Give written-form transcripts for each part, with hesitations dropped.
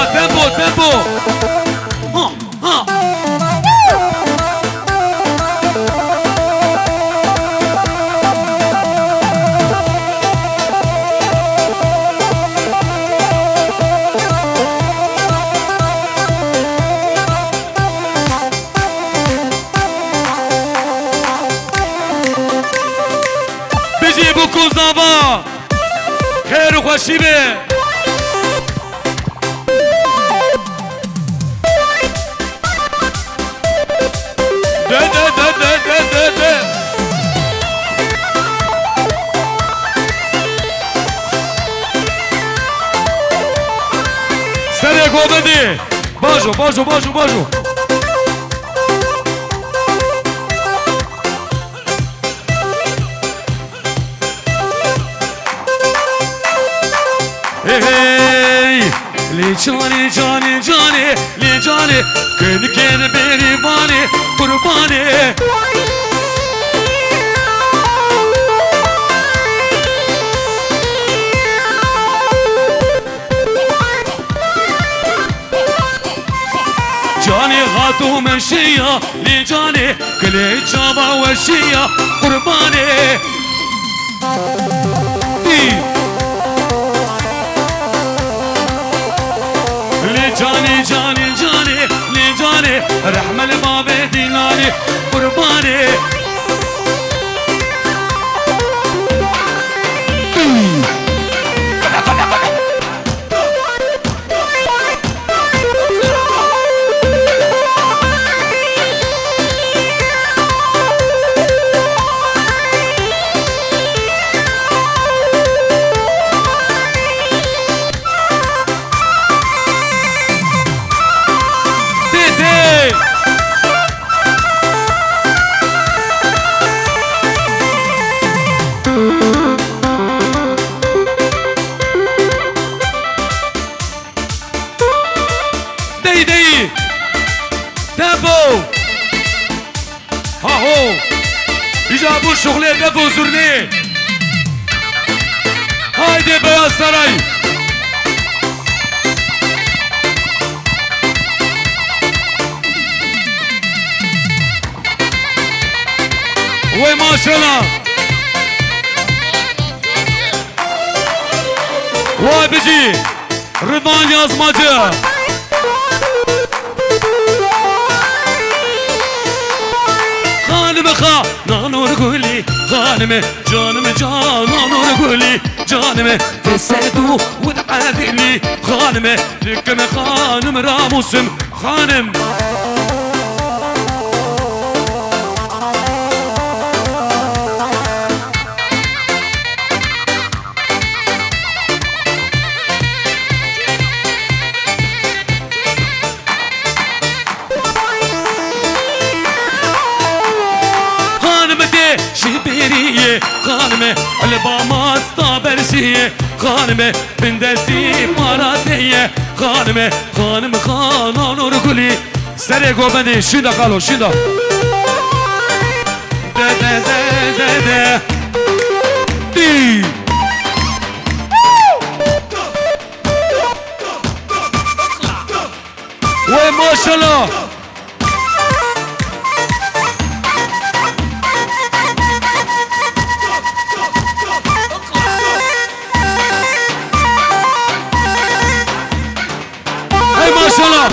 تيمبو تيمبو. بيجيبوا كوزافا خير وخوشي به. سريع قوبدي باجو باجو باجو باجو. لي جاني جاني جاني لي جاني كن كن بيري باني قرباني. جاني غاتو مشية لي جاني كل جابا وشية قرباني. جاني جاني جاني لي جاني رحمة الباب ديناري قرباني. جابوا شغلي دفوا زرني. هايدي بياض سراي. وي ما شاء الله. واي بيجي رضوان يازماجي. خانم خا نانور قولي خانم جانم جان نانور قولي جانم تسدو وتعادلي خانم لكم خانم راموسم خانم. شبيرية خانمة الباما استابرسية خانمة بندستي مراتية خانمة خانم خانانو رقولي. سريع قوبندي شيدا قالو شيدا. دا دا دا دا دا دي وي ما شاء الله. ما شاء الله.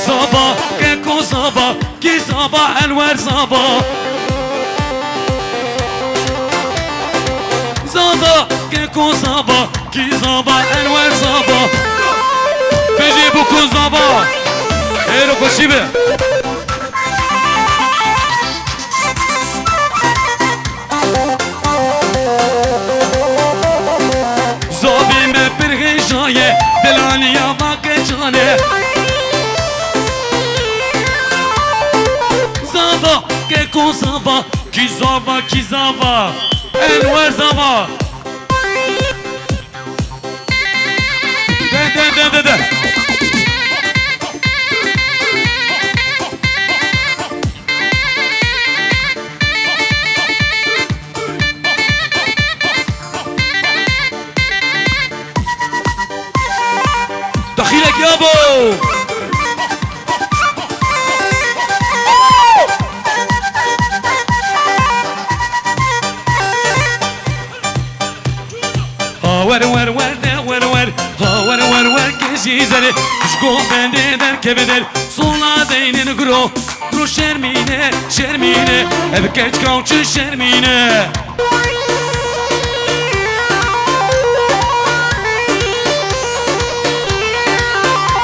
صبا كيكو صبا كي صبا انوار صبا صبا كيكو صبا كي صبا انوار صبا. بيجي بوكو صبا ايرو كوشيبه. زوبي me pergejaye delani ya vakechane. ça, qu'est qu'on s'en va, qui s'en va, qui s'en va, et nous s'en va. دخيلك يابو ور ور ور ور ور ور ور ور كزيزل شكون بندي در كبدل صولا دين نقرو قرو شرمينه شرمينه ابكيت كوتش شرمينه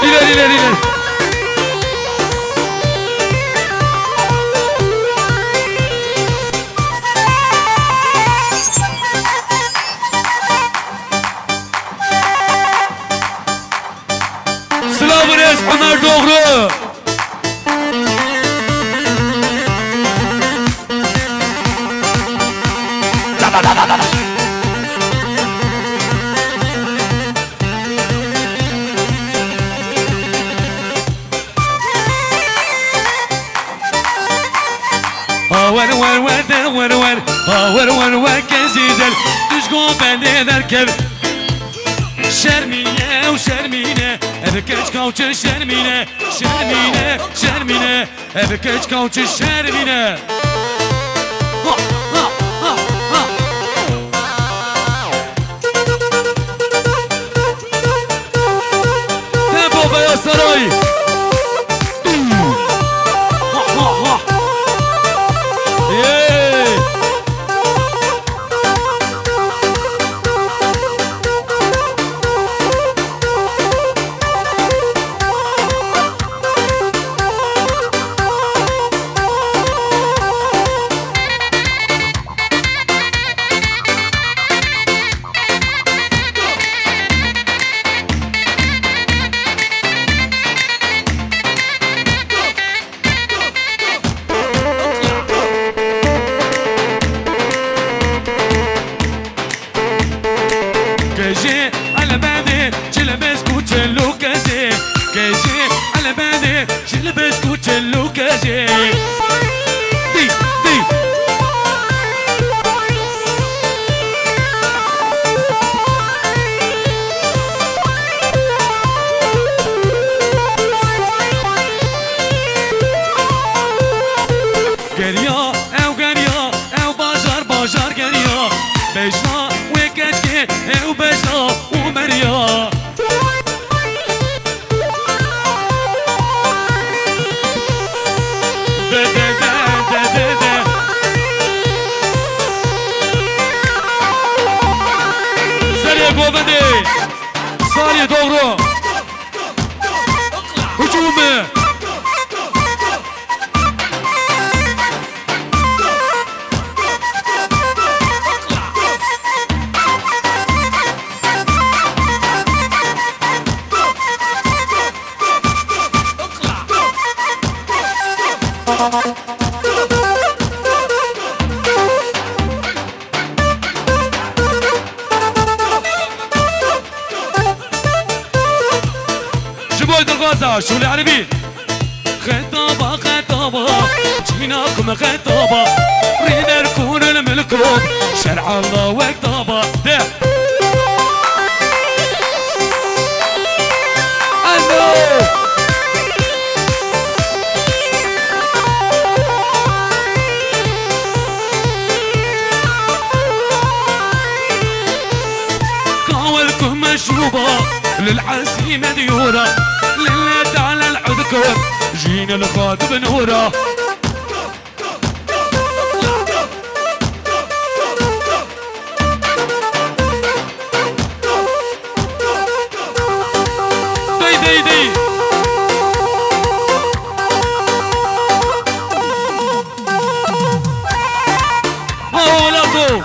ileri ileri ileri Slavres Ömer Doğru ور ور ور ور ور ور ور ور كزيزل تشكون بندي دركب شرمينه وشرمينه ابكيت كوتش شرمينه شرمينه شرمينه ابكيت كوتش شرمينه تابو يا سراي كجي على بالي جلبس كوتشلو كجي كجي على بالي جلبس كوتشلو كجي دي دي قريا او قريا او بجار بجار قريا بجنا وكتكي او بجنا ومريا دا دا دا دا دا دا سالي قوبندي سالي دورو هجومي جبويد الغازة شو العربي خطابة خطابة جيناكم خطابة ريد نكون الملكوب شرع الله وكتابة ده قاولكم مشروبة للعزيمة ديورة لله تعالى العذكر جينا الخاطب نورة دي دي دي أولادو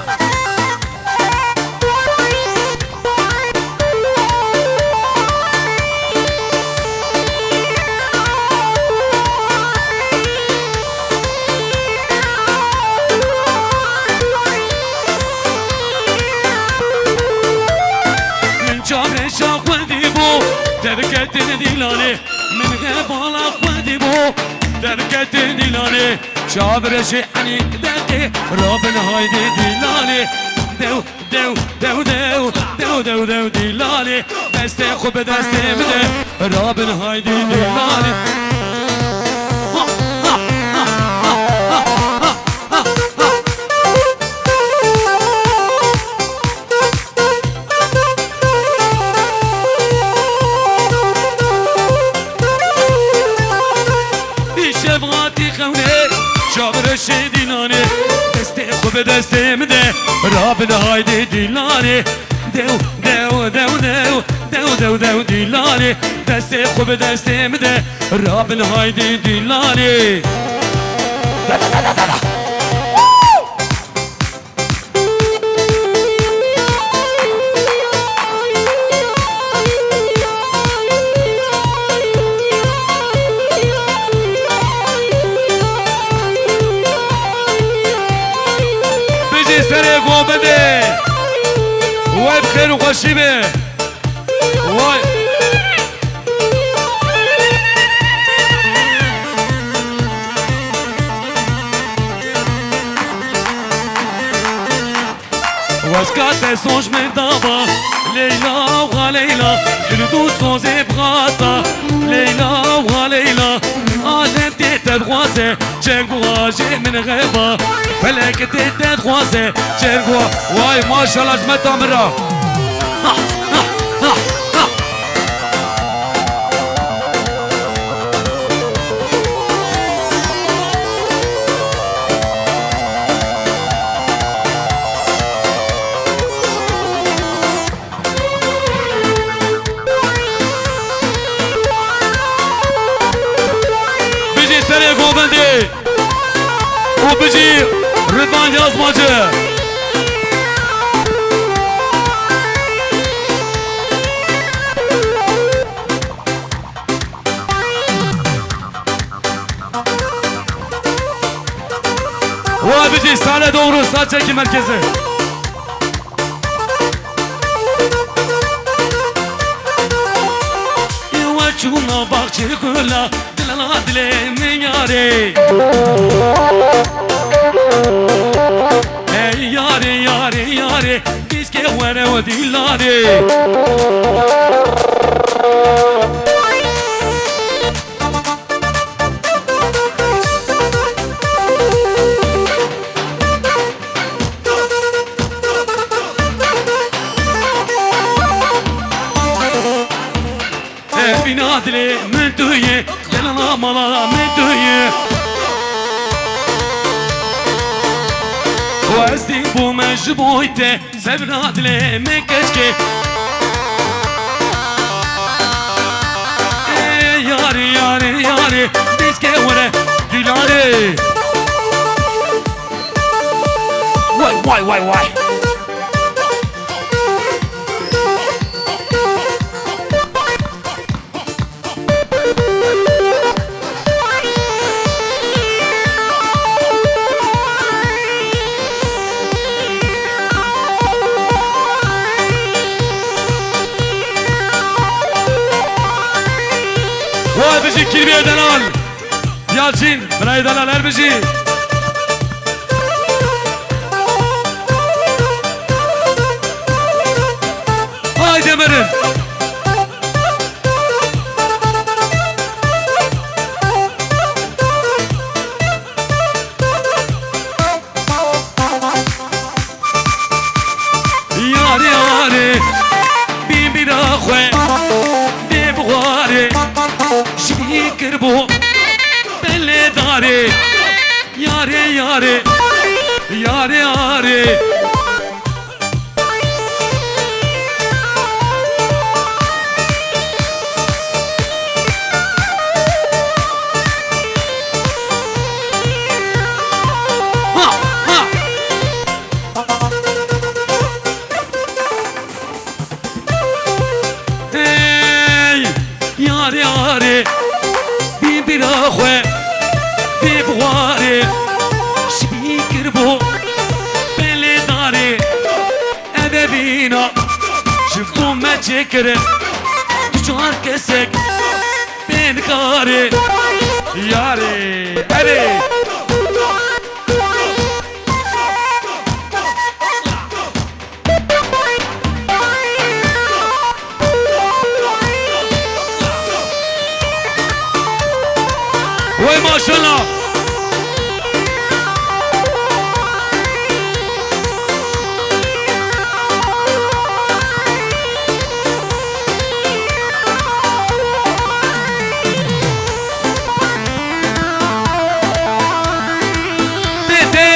دركت ديلاني من غبالا قدي بو دركت ديلاني شابر شعني دقي رابن هايدي ديلاني دو دو دو دو دو دو دو ديلاني دستي خوب دستي مده رابن هايدي ديلاني شابر شديلاني دستي خوب دستي مده رابن هايدي ديلاني دو دو دو دو دو دو دو ديلاني دستي خوب دستي مده رابن هايدي ديلاني سري قوبدي واي بخير وخشيبه واي واسكات سونج من دابا ليلى وغليلى جلدو سونزي بغاطا ليلى وغليلى عجبتي تدغوازي جنقواجي من غيبة فلك تدغوازي جنقوا واي ما شاء الله جمتها مرة سري قوبندي وبجي رضوان يازماجي وبجي سالة دورو ساتشكي مركزي يوچونا باخچي كلا دلنا دلي من ياري اي ياري ياري ياري ديسكي وانا وديلاري بنادلي من دويه دلنا مالا من دويه وازدي بو مجبويته سبنادلي من كشكي ياري ياري ياري ديسكي ورا ديلاري واي واي واي واي بجي كلمة دلال يالçin براي دلال بجي هاي دمرن ياري ياري بيبي راخوي بيبغاري شبيكربو بلي داري ياري ياري ياري ياري ياري ياري بيبي راخوي بيبغاري شبيكربو بلي داري أبابينا شفتو ما تشكر چار کسک بینکاری یاری علی وای ماشالله